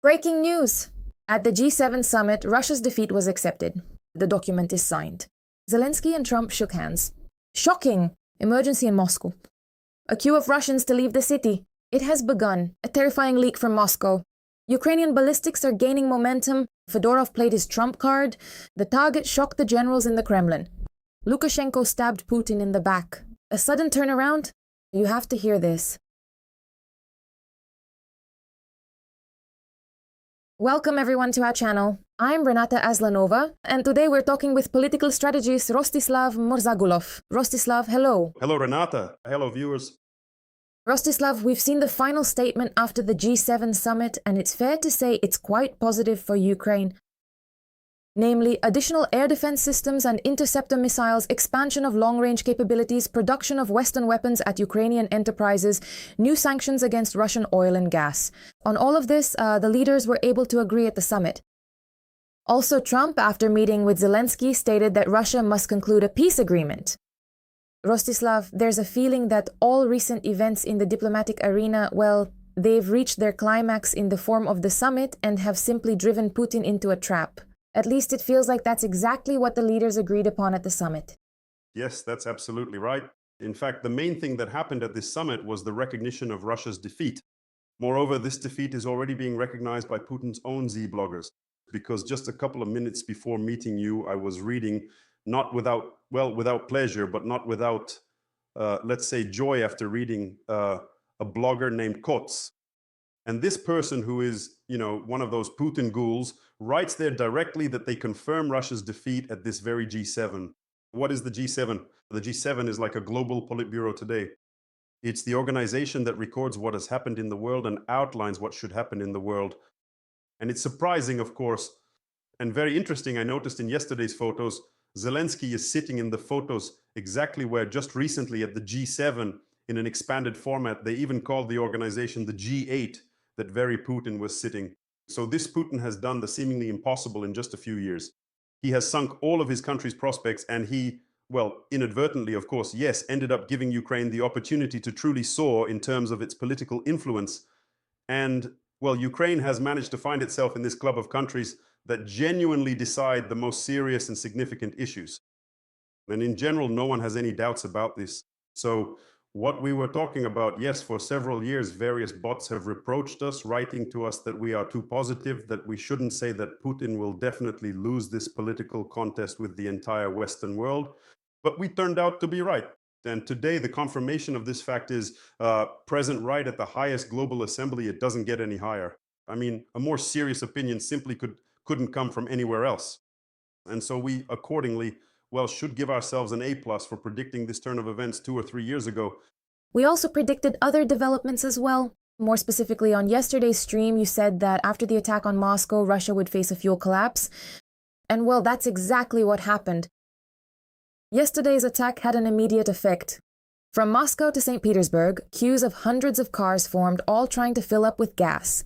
Breaking news! At the G7 summit, Russia's defeat was accepted. The document is signed. Zelensky and Trump shook hands. Shocking! Emergency in Moscow. A queue of Russians to leave the city. It has begun. A terrifying leak from Moscow. Ukrainian ballistics are gaining momentum. Fedorov played his trump card. The target shocked the generals in the Kremlin. Lukashenko stabbed Putin in the back. A sudden turnaround? You have to hear this. Welcome everyone to our channel. I'm Renata Aslanova, and today we're talking with political strategist Rostislav Morzagulov. Rostislav, hello. Hello, Renata. Hello, viewers. Rostislav, we've seen the final statement after the G7 summit, and it's fair to say it's quite positive for Ukraine. Namely, additional air defense systems and interceptor missiles, expansion of long-range capabilities, production of Western weapons at Ukrainian enterprises, new sanctions against Russian oil and gas. On all of this, the leaders were able to agree at the summit. Also, Trump, after meeting with Zelensky, stated that Russia must conclude a peace agreement. Rostislav, there's a feeling that all recent events in the diplomatic arena, well, they've reached their climax in the form of the summit and have simply driven Putin into a trap. At least it feels like that's exactly what the leaders agreed upon at the summit. Yes, that's absolutely right. In fact, the main thing that happened at this summit was the recognition of Russia's defeat. Moreover, this defeat is already being recognized by Putin's own Z-bloggers, because just a couple of minutes before meeting you, I was reading, not without pleasure, but not without, let's say, joy after reading a blogger named Kots. And this person, who is, one of those Putin ghouls, writes there directly that they confirm Russia's defeat at this very G7. What is the G7? The G7 is like a global Politburo today. It's the organization that records what has happened in the world and outlines what should happen in the world. And it's surprising, of course, and very interesting. I noticed in yesterday's photos, Zelensky is sitting in the photos exactly where just recently at the G7, in an expanded format, they even called the organization the G8, that very Putin was sitting. So this Putin has done the seemingly impossible in just a few years. He has sunk all of his country's prospects, and he, well, inadvertently, of course, yes, ended up giving Ukraine the opportunity to truly soar in terms of its political influence. And, well, Ukraine has managed to find itself in this club of countries that genuinely decide the most serious and significant issues. And in general, no one has any doubts about this. So what we were talking about, yes, for several years, various bots have reproached us, writing to us that we are too positive, that we shouldn't say that Putin will definitely lose this political contest with the entire Western world. But we turned out to be right. And today, the confirmation of this fact is present right at the highest global assembly. It doesn't get any higher. I mean, a more serious opinion simply couldn't come from anywhere else. And so we accordingly, well, should give ourselves an A+ for predicting this turn of events 2 or 3 years ago. We also predicted other developments as well. More specifically, on yesterday's stream, you said that after the attack on Moscow, Russia would face a fuel collapse. And well, that's exactly what happened. Yesterday's attack had an immediate effect. From Moscow to St. Petersburg, queues of hundreds of cars formed, all trying to fill up with gas.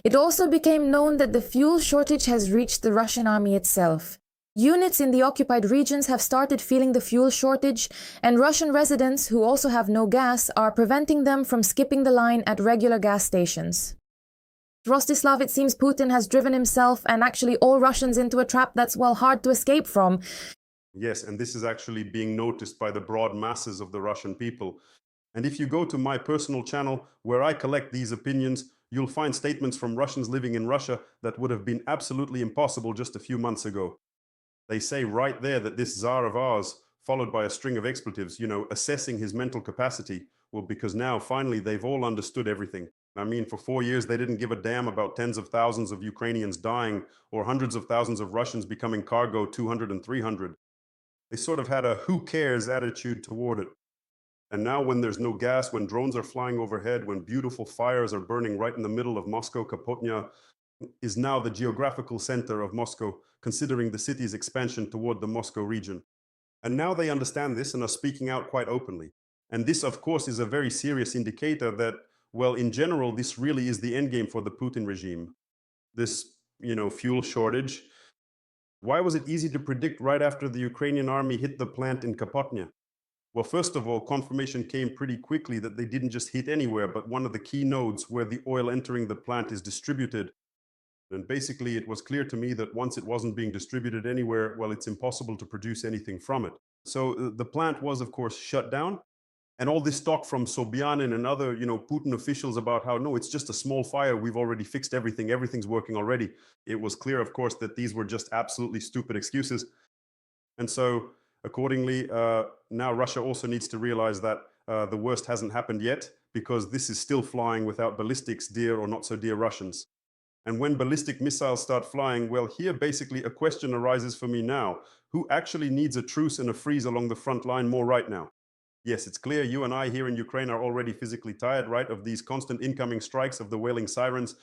It also became known that the fuel shortage has reached the Russian army itself. Units in the occupied regions have started feeling the fuel shortage, and Russian residents who also have no gas are preventing them from skipping the line at regular gas stations. Rostislav, it seems Putin has driven himself and actually all Russians into a trap that's, well, hard to escape from. Yes, and this is actually being noticed by the broad masses of the Russian people. And if you go to my personal channel, where I collect these opinions, you'll find statements from Russians living in Russia that would have been absolutely impossible just a few months ago. They say right there that this Tsar of ours, followed by a string of expletives, assessing his mental capacity, well, because now finally they've all understood everything. I mean, for 4 years, they didn't give a damn about tens of thousands of Ukrainians dying or hundreds of thousands of Russians becoming cargo 200 and 300. They sort of had a who cares attitude toward it. And now when there's no gas, when drones are flying overhead, when beautiful fires are burning right in the middle of Moscow, Kapotnya is now the geographical center of Moscow, considering the city's expansion toward the Moscow region. And now they understand this and are speaking out quite openly. And this, of course, is a very serious indicator that, well, in general, this really is the endgame for the Putin regime. This, fuel shortage. Why was it easy to predict right after the Ukrainian army hit the plant in Kapotnya? Well, first of all, confirmation came pretty quickly that they didn't just hit anywhere, but one of the key nodes where the oil entering the plant is distributed And basically, it was clear to me that once it wasn't being distributed anywhere, well, it's impossible to produce anything from it. So the plant was, of course, shut down. And all this talk from Sobyanin and other, Putin officials about how, no, it's just a small fire. We've already fixed everything. Everything's working already. It was clear, of course, that these were just absolutely stupid excuses. And so accordingly, now Russia also needs to realize that the worst hasn't happened yet, because this is still flying without ballistics, dear or not so dear Russians. And when ballistic missiles start flying, well, here basically a question arises for me now. Who actually needs a truce and a freeze along the front line more right now? Yes, it's clear you and I here in Ukraine are already physically tired, right, of these constant incoming strikes, of the wailing sirens.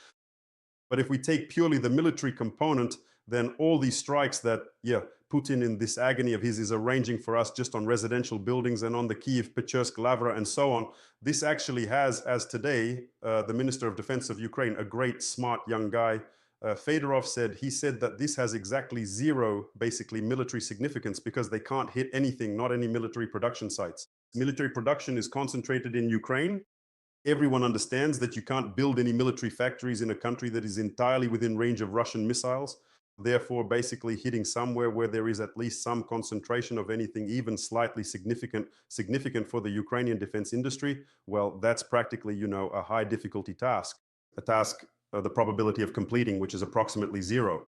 But if we take purely the military component, then all these strikes that, Putin in this agony of his is arranging for us just on residential buildings and on the Kyiv, Pechursk, Lavra, and so on, this actually has, as today, the Minister of Defense of Ukraine, a great, smart young guy, Fedorov said that this has exactly zero, basically, military significance because they can't hit anything, not any military production sites. Military production is concentrated in Ukraine. Everyone understands that you can't build any military factories in a country that is entirely within range of Russian missiles. Therefore, basically hitting somewhere where there is at least some concentration of anything even slightly significant for the Ukrainian defense industry, well, that's practically, a high difficulty task, a task, the probability of completing, which is approximately zero.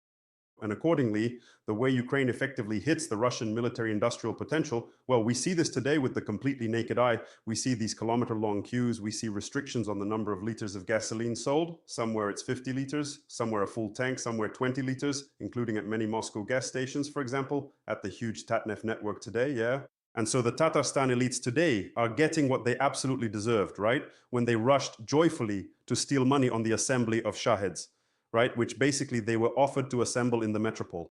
And accordingly, the way Ukraine effectively hits the Russian military industrial potential, well, we see this today with the completely naked eye. We see these kilometer-long queues. We see restrictions on the number of liters of gasoline sold. Somewhere it's 50 liters, somewhere a full tank, somewhere 20 liters, including at many Moscow gas stations, for example, at the huge Tatneft network today, yeah. And so the Tatarstan elites today are getting what they absolutely deserved, right? When they rushed joyfully to steal money on the assembly of Shaheds, right? Which basically they were offered to assemble in the metropole.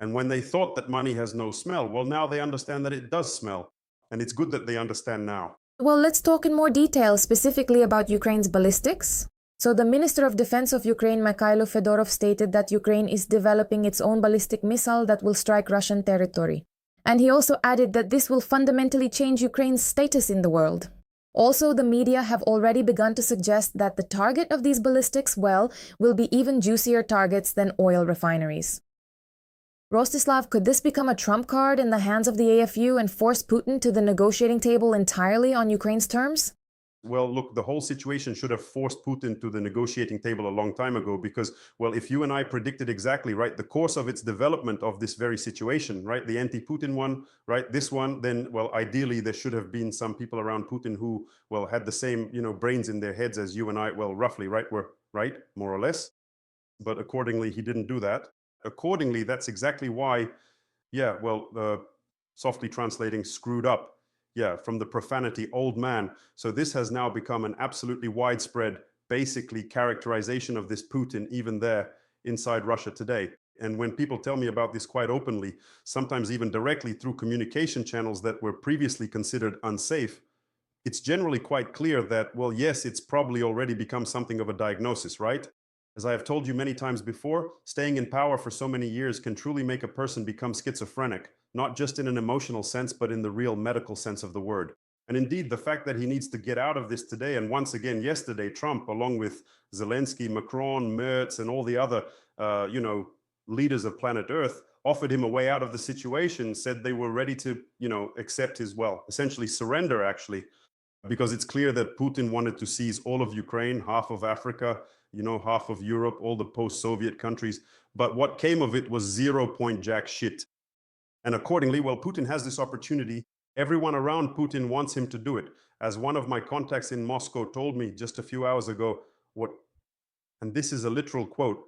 And when they thought that money has no smell, well, now they understand that it does smell. And it's good that they understand now. Well, let's talk in more detail specifically about Ukraine's ballistics. So the Minister of Defense of Ukraine, Mikhailo Fedorov, stated that Ukraine is developing its own ballistic missile that will strike Russian territory. And he also added that this will fundamentally change Ukraine's status in the world. Also, the media have already begun to suggest that the target of these ballistics, well, will be even juicier targets than oil refineries. Rostislav, could this become a trump card in the hands of the AFU and force Putin to the negotiating table entirely on Ukraine's terms? Well, look, the whole situation should have forced Putin to the negotiating table a long time ago because, well, if you and I predicted exactly, right, the course of its development of this very situation, right, the anti-Putin one, right, this one, then, well, ideally there should have been some people around Putin who, well, had the same, brains in their heads as you and I, well, roughly, right, were right, more or less. But accordingly, he didn't do that. Accordingly, that's exactly why, softly translating, screwed up. From the profanity, old man. So this has now become an absolutely widespread, basically, characterization of this Putin, even there inside Russia today. And when people tell me about this quite openly, sometimes even directly through communication channels that were previously considered unsafe, it's generally quite clear that, well, yes, it's probably already become something of a diagnosis, right? As I have told you many times before, staying in power for so many years can truly make a person become schizophrenic, not just in an emotional sense, but in the real medical sense of the word. And indeed, the fact that he needs to get out of this today, and once again, yesterday, Trump, along with Zelensky, Macron, Merz, and all the other, leaders of planet Earth, offered him a way out of the situation, said they were ready to, accept his, well, essentially surrender, actually, because it's clear that Putin wanted to seize all of Ukraine, half of Africa, half of Europe, all the post-Soviet countries. But what came of it was 0 point jack shit. And accordingly, well, Putin has this opportunity. Everyone around Putin wants him to do it. As one of my contacts in Moscow told me just a few hours ago, and this is a literal quote,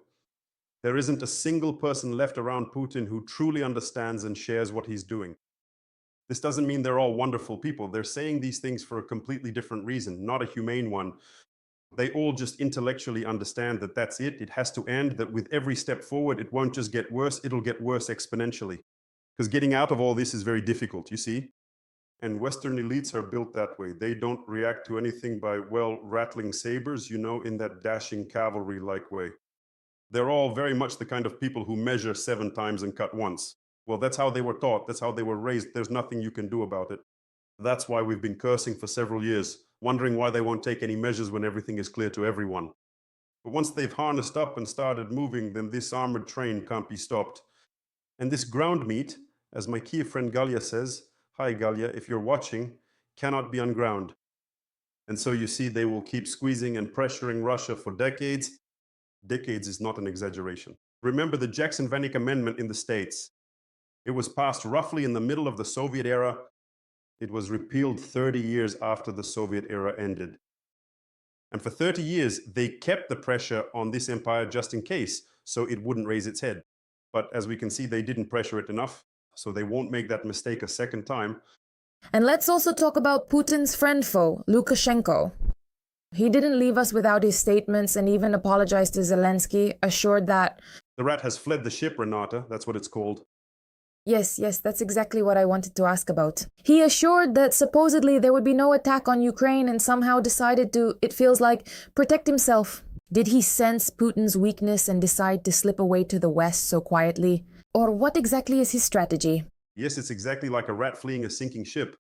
there isn't a single person left around Putin who truly understands and shares what he's doing. This doesn't mean they're all wonderful people. They're saying these things for a completely different reason, not a humane one. They all just intellectually understand that that's it. It has to end, that with every step forward, it won't just get worse, it'll get worse exponentially. Because getting out of all this is very difficult, you see? And Western elites are built that way. They don't react to anything by, well, rattling sabers, in that dashing cavalry-like way. They're all very much the kind of people who measure 7 times and cut once. Well, that's how they were taught. That's how they were raised. There's nothing you can do about it. That's why we've been cursing for several years, wondering why they won't take any measures when everything is clear to everyone. But once they've harnessed up and started moving, then this armored train can't be stopped. And this ground meat, as my Kiev friend Galia says, hi Galia, if you're watching, cannot be unground. And so you see, they will keep squeezing and pressuring Russia for decades. Decades is not an exaggeration. Remember the Jackson-Vanik Amendment in the States. It was passed roughly in the middle of the Soviet era. It was repealed 30 years after the Soviet era ended. And for 30 years, they kept the pressure on this empire just in case, so it wouldn't raise its head. But as we can see, they didn't pressure it enough, so they won't make that mistake a second time. And let's also talk about Putin's friend foe, Lukashenko. He didn't leave us without his statements and even apologized to Zelensky, assured that... The rat has fled the ship, Renata, that's what it's called. Yes, that's exactly what I wanted to ask about. He assured that supposedly there would be no attack on Ukraine and somehow decided to, it feels like, protect himself. Did he sense Putin's weakness and decide to slip away to the West so quietly? Or what exactly is his strategy? Yes, it's exactly like a rat fleeing a sinking ship.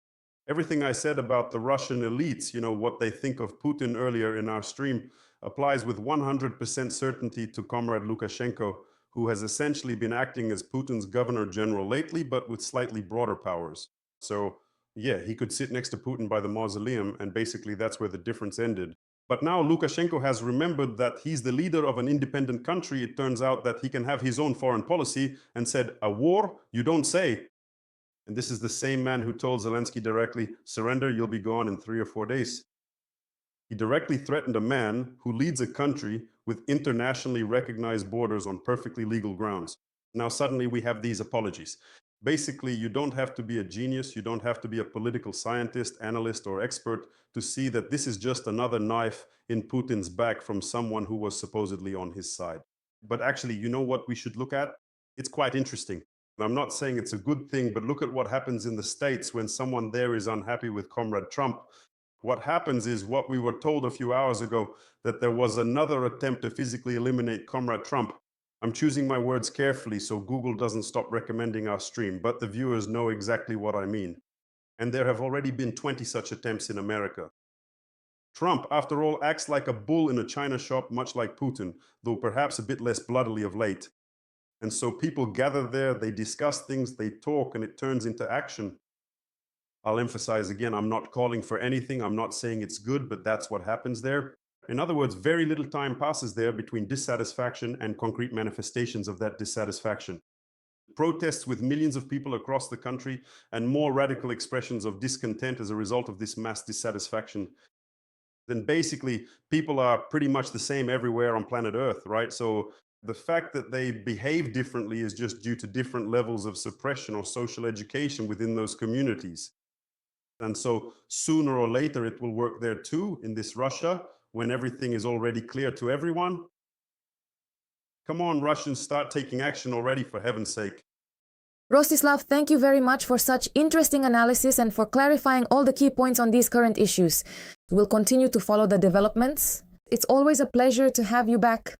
Everything I said about the Russian elites, what they think of Putin earlier in our stream, applies with 100% certainty to Comrade Lukashenko, who has essentially been acting as Putin's governor general lately, but with slightly broader powers. So, yeah, he could sit next to Putin by the mausoleum, and basically that's where the difference ended. But now Lukashenko has remembered that he's the leader of an independent country. It turns out that he can have his own foreign policy, and said, a war? You don't say. And this is the same man who told Zelensky directly, surrender, you'll be gone in 3 or 4 days. He directly threatened a man who leads a country with internationally recognized borders on perfectly legal grounds. Now suddenly we have these apologies. Basically, you don't have to be a genius, you don't have to be a political scientist, analyst, or expert to see that this is just another knife in Putin's back from someone who was supposedly on his side. But actually, you know what we should look at? It's quite interesting. I'm not saying it's a good thing, but look at what happens in the States when someone there is unhappy with Comrade Trump. What happens is what we were told a few hours ago, that there was another attempt to physically eliminate Comrade Trump. I'm choosing my words carefully so Google doesn't stop recommending our stream, but the viewers know exactly what I mean. And there have already been 20 such attempts in America. Trump, after all, acts like a bull in a china shop, much like Putin, though perhaps a bit less bloodily of late. And so people gather there, they discuss things, they talk, and it turns into action. I'll emphasize again, I'm not calling for anything, I'm not saying it's good, but that's what happens there. In other words, very little time passes there between dissatisfaction and concrete manifestations of that dissatisfaction. Protests with millions of people across the country and more radical expressions of discontent as a result of this mass dissatisfaction. Then basically, people are pretty much the same everywhere on planet Earth, right? So the fact that they behave differently is just due to different levels of suppression or social education within those communities. And so sooner or later it will work there too, in this Russia, when everything is already clear to everyone. Come on, Russians, start taking action already, for heaven's sake. Rostislav, thank you very much for such interesting analysis and for clarifying all the key points on these current issues. We'll continue to follow the developments. It's always a pleasure to have you back.